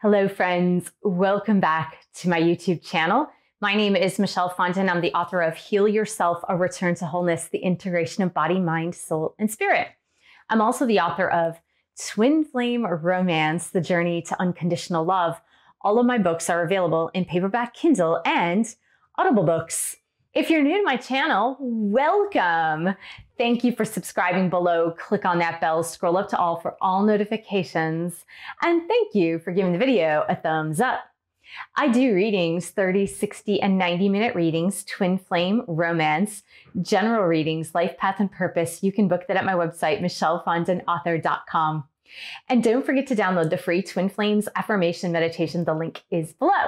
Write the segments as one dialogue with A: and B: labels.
A: Hello friends, welcome back to my YouTube channel. My name is Michelle Fondinauthor. I'm the author of Heal Yourself, A Return to Wholeness, the Integration of Body, Mind, Soul, and Spirit. I'm also the author of Twin Flame Romance, The Journey to Unconditional Love. All of my books are available in paperback, Kindle, and Audible books. If you're new to my channel, welcome. Thank you for subscribing below. Click on that bell, scroll up to all for all notifications. And thank you for giving the video a thumbs up. I do readings, 30, 60, and 90-minute readings, Twin Flame Romance, general readings, Life Path and Purpose. You can book that at my website, michellefondinauthor.com. And don't forget to download the free Twin Flames Affirmation Meditation. The link is below.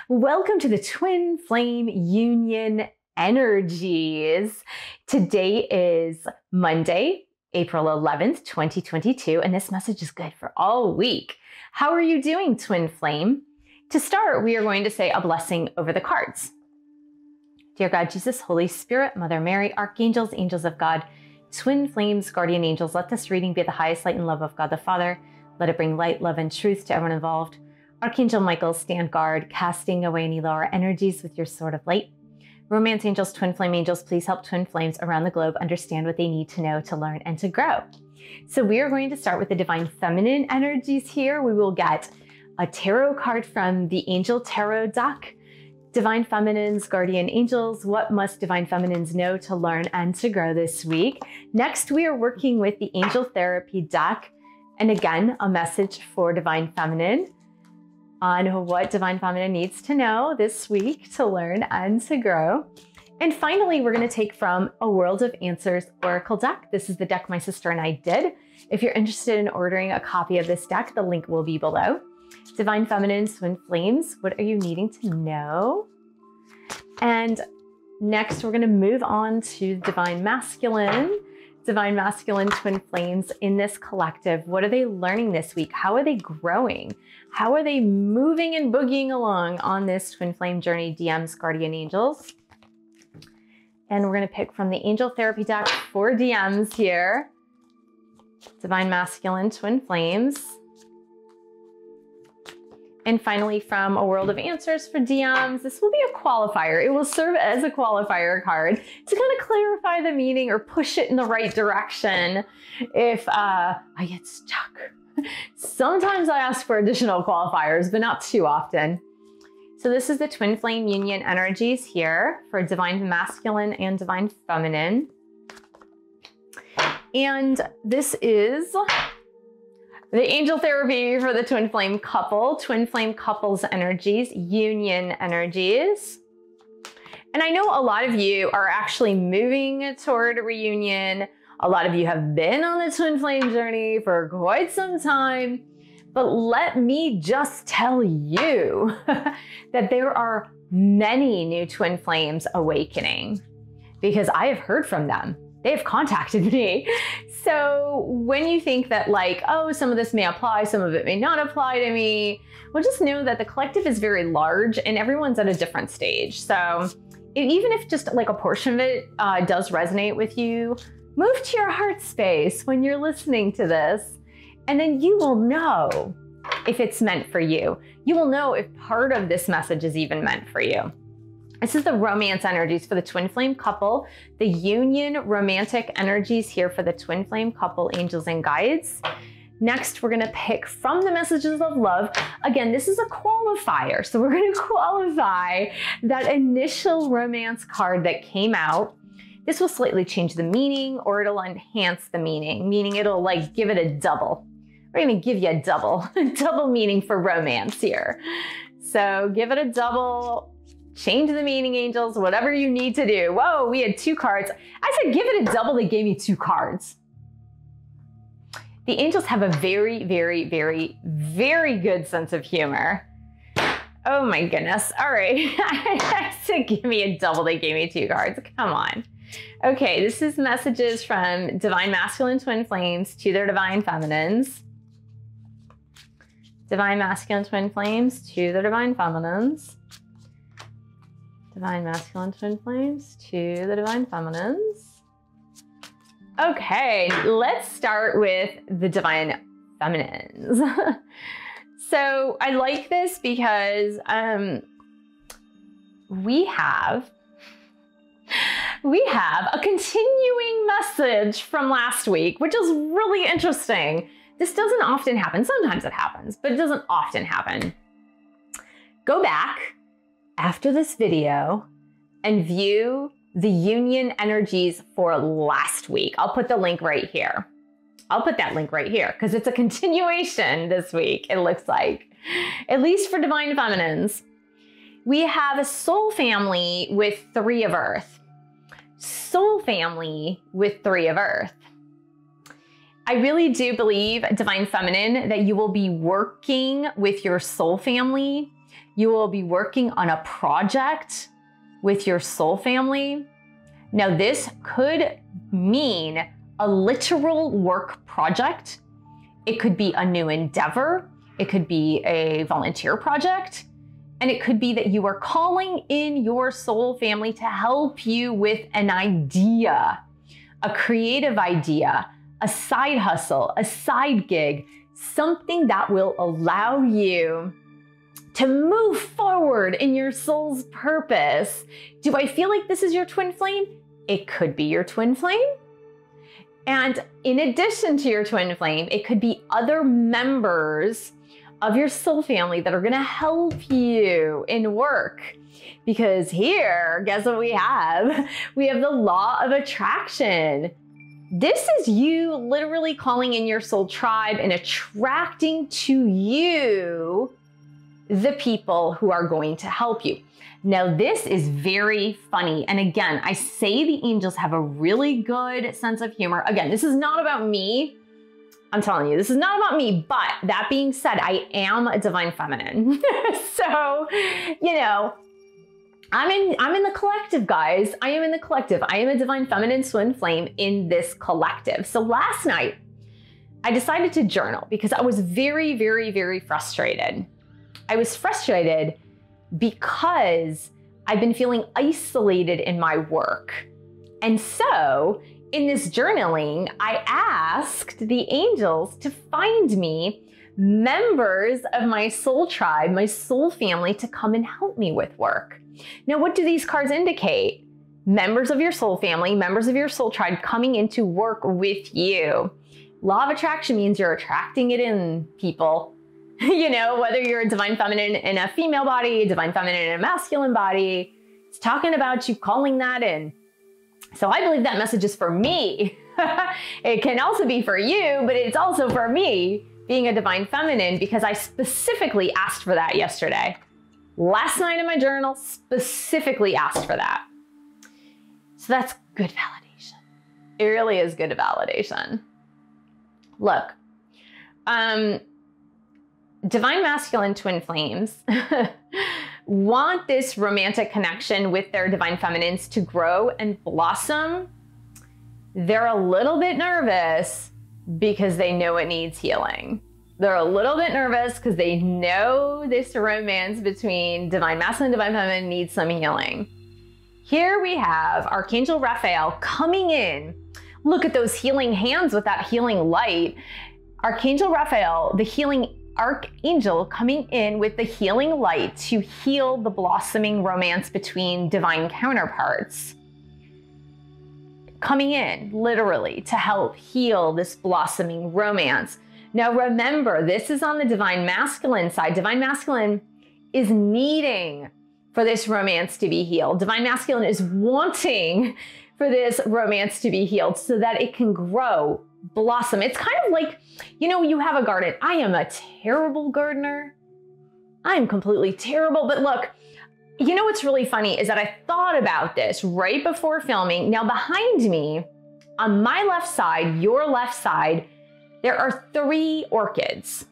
A: Welcome to the Twin Flame Union energies. Today is Monday, April 11th, 2022, and this message is good for all week. How are you doing, Twin Flame? To start, we are going to say a blessing over the cards. Dear God, Jesus, Holy Spirit, Mother Mary, Archangels, Angels of God, Twin Flames, Guardian Angels, let this reading be the highest light and love of God the Father. Let it bring light, love, and truth to everyone involved. Archangel Michael, stand guard, casting away any lower energies with your sword of light. Romance angels, twin flame angels, please help twin flames around the globe understand what they need to know, to learn, and to grow. So we are going to start with the divine feminine energies here. We will get a tarot card from the Angel Tarot deck. Divine feminines, guardian angels, what must divine feminines know to learn and to grow this week? Next, we are working with the Angel Therapy deck. And again, a message for divine feminine on what divine feminine needs to know this week to learn and to grow. And finally, we're going to take from A World of Answers Oracle deck. This is the deck my sister and I did. If you're interested in ordering a copy of this deck, the link will be below. Divine feminine, twin flames, what are you needing to know? And next, we're going to move on to divine masculine. Divine masculine twin flames in this collective. What are they learning this week? How are they growing? How are they moving and boogieing along on this twin flame journey? DMs, guardian angels. And we're going to pick from the Angel Therapy deck for DMs here. Divine masculine twin flames. And finally, from A World of Answers for DMs, this will be a qualifier. It will serve as a qualifier card to kind of clarify the meaning or push it in the right direction if I get stuck. Sometimes I ask for additional qualifiers, but not too often. So this is the Twin Flame Union energies here for divine masculine and divine feminine. And this is the Angel Therapy for the Twin Flame couple, Twin Flame couples energies, union energies. And I know a lot of you are actually moving toward a reunion. A lot of you have been on the Twin Flame journey for quite some time. But let me just tell you that there are many new Twin Flames awakening because I have heard from them. They've contacted me. So when you think that like, oh, some of this may apply, some of it may not apply to me, well, just know that the collective is very large and everyone's at a different stage. So even if just like a portion of it does resonate with you, move to your heart space when you're listening to this, and then you will know if it's meant for you. You will know if part of this message is even meant for you. This is the romance energies for the twin flame couple, the union romantic energies here for the twin flame couple, angels and guides. Next, we're going to pick from the messages of love. Again, this is a qualifier. So we're going to qualify that initial romance card that came out. This will slightly change the meaning or it'll enhance the meaning it'll like give it a double. We're going to give you a double meaning for romance here. So give it a double. Change the meaning, angels, whatever you need to do. Whoa, we had two cards. I said, give it a double. They gave me two cards. The angels have a very, very, very, very good sense of humor. Oh my goodness. All right. I said, give me a double. They gave me two cards. Come on. Okay. This is messages from divine masculine twin flames to their divine feminines. Divine masculine twin flames to their divine feminines. Divine masculine twin flames to the divine feminines. Okay, let's start with the divine feminines. So I like this because we have a continuing message from last week, which is really interesting. This doesn't often happen. Sometimes it happens, but it doesn't often happen. Go back after this video and view the union energies for last week. I'll put the link right here. I'll put that link right here because it's a continuation this week, it looks like, at least for Divine Feminines. We have a soul family with 3 of Earth. Soul family with 3 of Earth. I really do believe, Divine Feminine, that you will be working with your soul family. You will be working on a project with your soul family. Now, this could mean a literal work project. It could be a new endeavor. It could be a volunteer project. And it could be that you are calling in your soul family to help you with an idea, a creative idea, a side hustle, a side gig, something that will allow you to move forward in your soul's purpose. Do I feel like this is your twin flame? It could be your twin flame. And in addition to your twin flame, it could be other members of your soul family that are gonna help you in work. Because here, guess what we have? We have the law of attraction. This is you literally calling in your soul tribe and attracting to you the people who are going to help you. Now, this is very funny. And again, I say the angels have a really good sense of humor. Again, this is not about me. I'm telling you, this is not about me. But that being said, I am a Divine Feminine. So, you know, I'm in the collective, guys. I am in the collective. I am a Divine Feminine twin flame in this collective. So last night, I decided to journal because I was very, very, very frustrated. I was frustrated because I've been feeling isolated in my work. And so in this journaling, I asked the angels to find me members of my soul tribe, my soul family, to come and help me with work. Now, what do these cards indicate? Members of your soul family, members of your soul tribe coming in to work with you. Law of attraction means you're attracting it in, people. You know, whether you're a Divine Feminine in a female body, Divine Feminine in a masculine body, it's talking about you calling that in. So I believe that message is for me. It can also be for you, but it's also for me being a Divine Feminine because I specifically asked for that yesterday. Last night in my journal, specifically asked for that. So that's good validation. It really is good validation. Look, Divine Masculine twin flames want this romantic connection with their Divine Feminines to grow and blossom. They're a little bit nervous because they know it needs healing. They're a little bit nervous because they know this romance between Divine Masculine and Divine Feminine needs some healing. Here we have Archangel Raphael coming in. Look at those healing hands with that healing light. Archangel Raphael, the healing archangel, coming in with the healing light to heal the blossoming romance between divine counterparts. Coming in literally to help heal this blossoming romance. Now remember, this is on the Divine Masculine side. Divine Masculine is needing for this romance to be healed. Divine Masculine is wanting for this romance to be healed so that it can grow, blossom. It's kind of like, you know, you have a garden. I am a terrible gardener. I am completely terrible. But look, you know what's really funny is that I thought about this right before filming. Now behind me, on my left side, your left side, there are 3 orchids.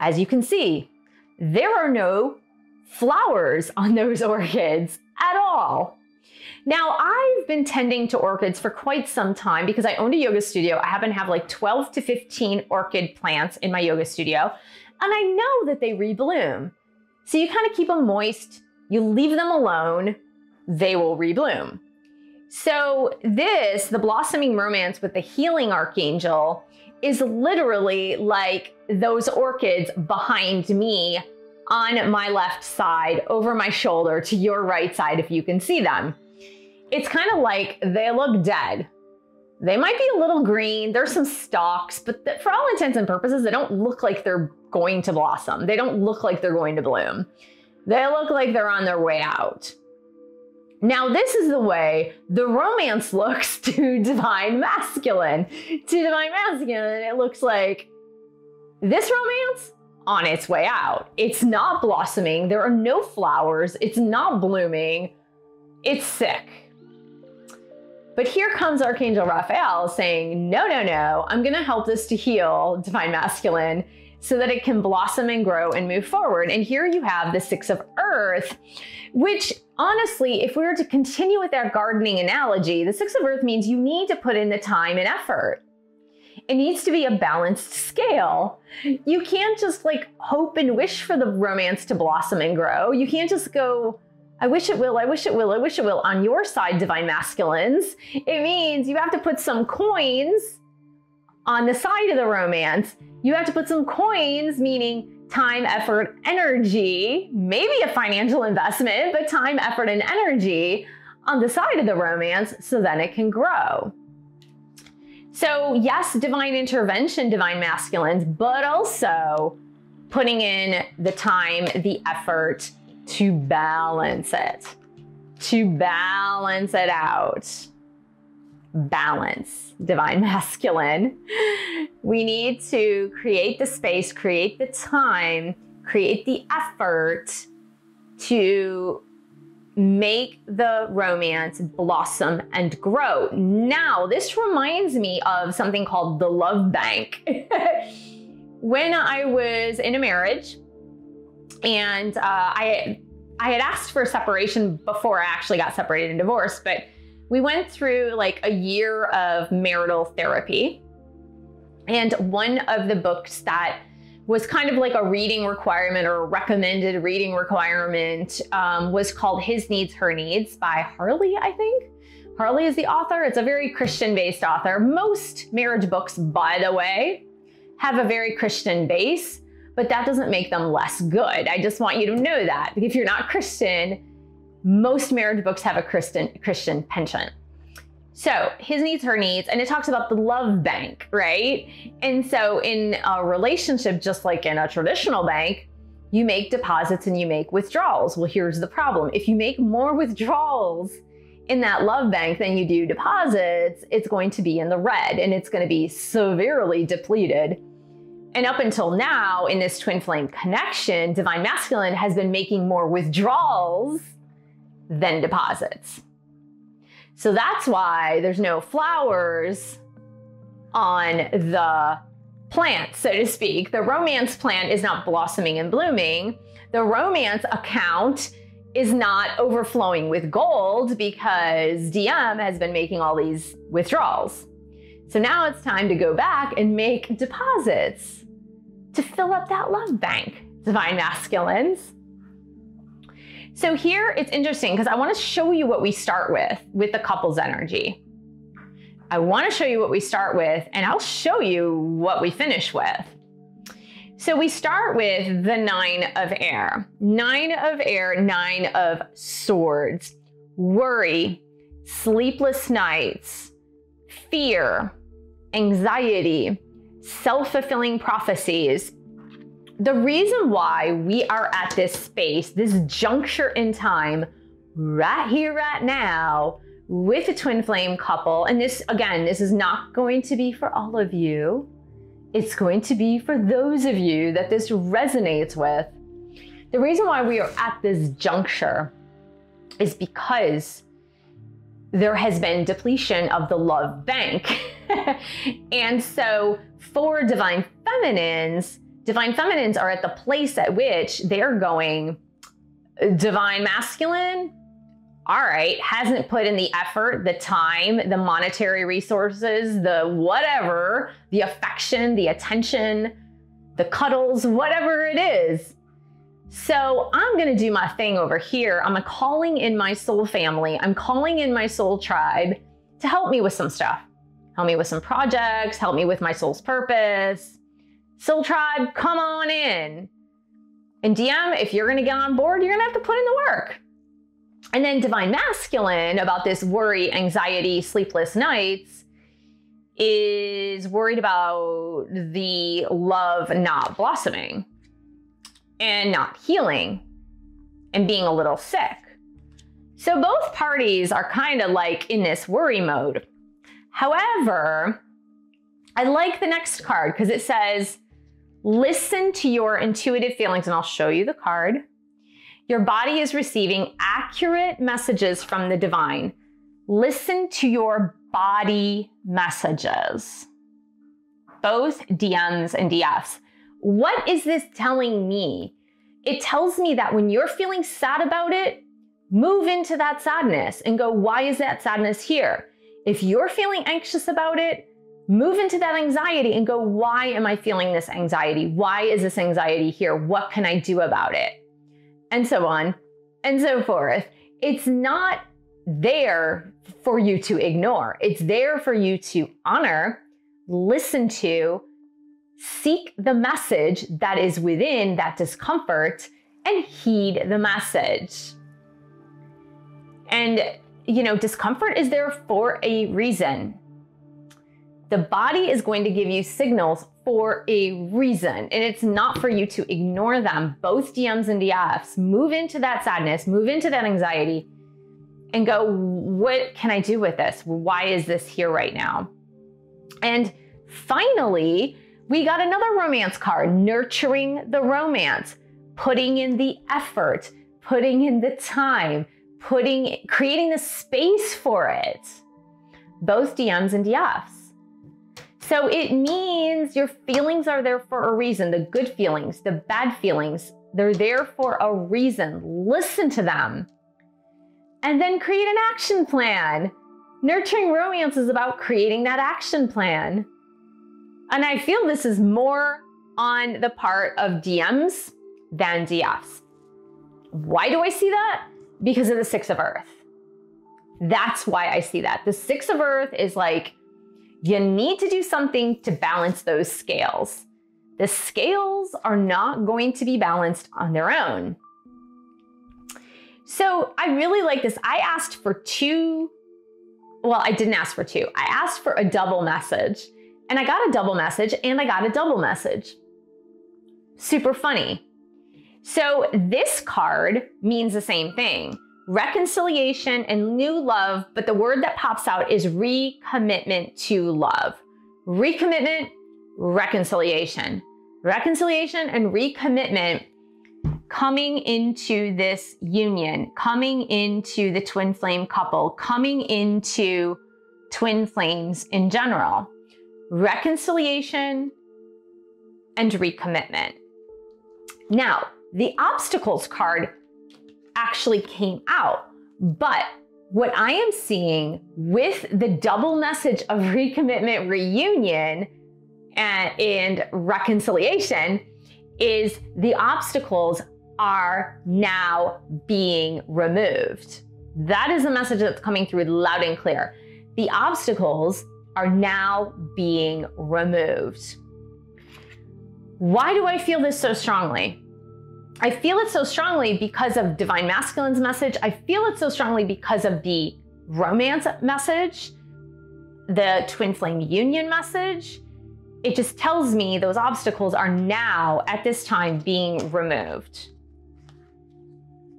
A: As you can see, there are no flowers on those orchids at all. Now, I've been tending to orchids for quite some time because I owned a yoga studio. I happen to have like 12 to 15 orchid plants in my yoga studio, and I know that they rebloom. So you kind of keep them moist, you leave them alone, they will rebloom. So this, the blossoming romance with the healing archangel, is literally like those orchids behind me on my left side, over my shoulder to your right side if you can see them. It's kind of like they look dead. They might be a little green, there's some stalks, but for all intents and purposes, they don't look like they're going to blossom. They don't look like they're going to bloom. They look like they're on their way out. Now, this is the way the romance looks to divine masculine. To divine masculine, it looks like this romance on its way out. It's not blossoming. There are no flowers. It's not blooming. It's sick. But here comes Archangel Raphael saying, no, no, no, I'm going to help this to heal divine masculine so that it can blossom and grow and move forward. And here you have the Six of Earth, which honestly, if we were to continue with that gardening analogy, the Six of Earth means you need to put in the time and effort. It needs to be a balanced scale. You can't just like hope and wish for the romance to blossom and grow. You can't just go, I wish it will, I wish it will, I wish it will on your side, divine masculines. It means you have to put some coins on the side of the romance. You have to put some coins, meaning time, effort, energy, maybe a financial investment, but time, effort, and energy on the side of the romance so then it can grow. So yes, divine intervention, divine masculines, but also putting in the time, the effort to balance it out. Balance, divine masculine. We need to create the space, create the time, create the effort to make the romance blossom and grow. Now, this reminds me of something called the love bank. When I was in a marriage and I had asked for a separation before I actually got separated and divorced, but we went through like a year of marital therapy. And one of the books that was kind of like a reading requirement or a recommended reading requirement was called His Needs, Her Needs by Harley, I think. Harley is the author. It's a very Christian-based author. Most marriage books, by the way, have a very Christian base, but that doesn't make them less good. I just want you to know that. If you're not Christian, most marriage books have a Christian penchant. So His Needs, Her Needs, and it talks about the love bank, right? And so in a relationship, just like in a traditional bank, you make deposits and you make withdrawals. Well, here's the problem. If you make more withdrawals in that love bank than you do deposits, it's going to be in the red and it's going to be severely depleted. And up until now, in this twin flame connection, divine masculine has been making more withdrawals than deposits. So that's why there's no flowers on the plant, so to speak. The romance plant is not blossoming and blooming. The romance account is not overflowing with gold because DM has been making all these withdrawals. So now it's time to go back and make deposits to fill up that love bank, divine masculines. So here it's interesting because I want to show you what we start with the couples energy. I want to show you what we start with, and I'll show you what we finish with. So we start with the Nine of Air. Nine of Air, Nine of Swords. Worry, sleepless nights, fear, anxiety, self-fulfilling prophecies. The reason why we are at this space, this juncture in time, right here, right now, with a twin flame couple, and this, again, this is not going to be for all of you. It's going to be for those of you that this resonates with. The reason why we are at this juncture is because there has been depletion of the love bank. And so for divine feminines are at the place at which they're going, divine masculine, all right, hasn't put in the effort, the time, the monetary resources, the whatever, the affection, the attention, the cuddles, whatever it is. So I'm going to do my thing over here. I'm calling in my soul family. I'm calling in my soul tribe to help me with some stuff. help me with some projects, help me with my soul's purpose. Soul Tribe, come on in. And DM, if you're gonna get on board, you're gonna have to put in the work. And then Divine Masculine, about this worry, anxiety, sleepless nights, is worried about the love not blossoming and not healing and being a little sick. So both parties are kind of like in this worry mode. However, I like the next card because it says, listen to your intuitive feelings, and I'll show you the card. Your body is receiving accurate messages from the divine. Listen to your body messages. Both DMs and DFs. What is this telling me? It tells me that when you're feeling sad about it, move into that sadness and go, why is that sadness here? If you're feeling anxious about it, move into that anxiety and go, why am I feeling this anxiety? Why is this anxiety here? What can I do about it? And so on and so forth. It's not there for you to ignore. It's there for you to honor, listen to, seek the message that is within that discomfort and heed the message. And, you know, discomfort is there for a reason. The body is going to give you signals for a reason, and it's not for you to ignore them. Both DMs and DFs, move into that sadness, move into that anxiety, and go, what can I do with this? Why is this here right now? And finally, we got another romance card, nurturing the romance, putting in the effort, putting in the time, creating the space for it. Both DMs and DFs. So it means your feelings are there for a reason. The good feelings, the bad feelings, they're there for a reason. Listen to them. And then create an action plan. Nurturing romance is about creating that action plan. And I feel this is more on the part of DMs than DFs. Why do I see that? Because of the Six of Earth. That's why I see that. The Six of Earth is like, you need to do something to balance those scales. The scales are not going to be balanced on their own. So I really like this. I asked for two. Well, I didn't ask for two. I asked for a double message, and I got a double message, and I got a double message. Super funny. So this card means the same thing. Reconciliation and new love, but the word that pops out is recommitment to love. Recommitment, reconciliation. Reconciliation and recommitment coming into this union, coming into the twin flame couple, coming into twin flames in general. Reconciliation and recommitment. Now, the obstacles card actually came out, but what I am seeing with the double message of recommitment, reunion, and reconciliation is the obstacles are now being removed. That is the message that's coming through loud and clear. The obstacles are now being removed. Why do I feel this so strongly? I feel it so strongly because of Divine Masculine's message. I feel it so strongly because of the romance message, the twin flame union message. It just tells me those obstacles are now at this time being removed.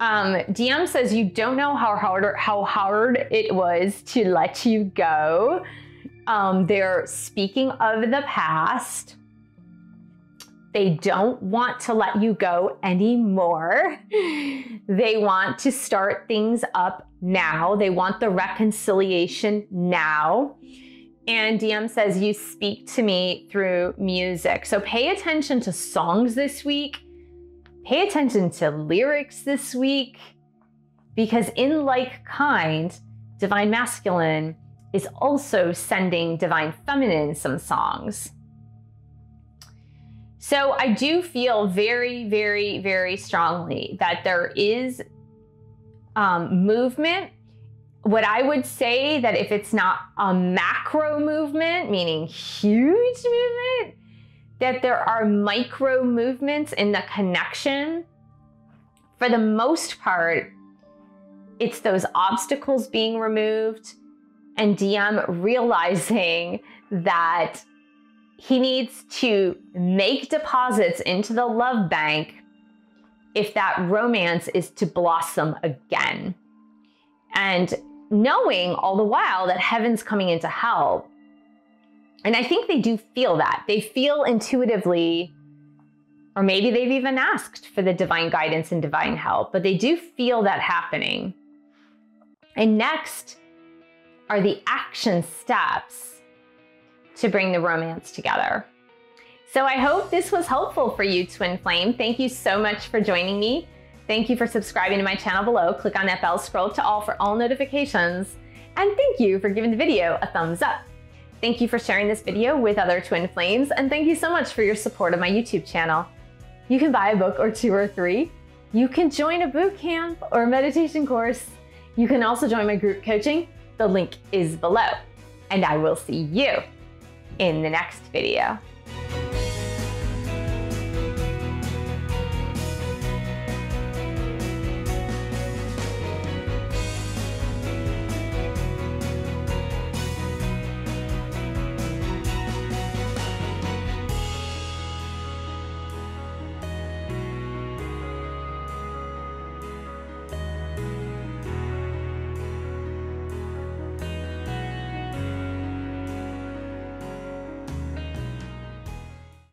A: DM says you don't know how hard it was to let you go. They're speaking of the past. They don't want to let you go anymore. They want to start things up now. They want the reconciliation now. And DM says, you speak to me through music. So pay attention to songs this week. Pay attention to lyrics this week. Because in like kind, Divine Masculine is also sending Divine Feminine some songs. So I do feel very, very, very strongly that there is movement what I would say that if it's not a macro movement, meaning huge movement, that there are micro movements in the connection. For the most part, it's those obstacles being removed and DM realizing that he needs to make deposits into the love bank if that romance is to blossom again. And knowing all the while that heaven's coming in to help. And I think they do feel that. They feel intuitively, or maybe they've even asked for the divine guidance and divine help, but they do feel that happening. And next are the action steps to bring the romance together. So I hope this was helpful for you, Twin Flame. Thank you so much for joining me. Thank you for subscribing to my channel below. Click on that bell, scroll to all for all notifications. And thank you for giving the video a thumbs up. Thank you for sharing this video with other Twin Flames. And thank you so much for your support of my YouTube channel. You can buy a book or 2 or 3. You can join a boot camp or meditation course. You can also join my group coaching. The link is below. And I will see you in the next video.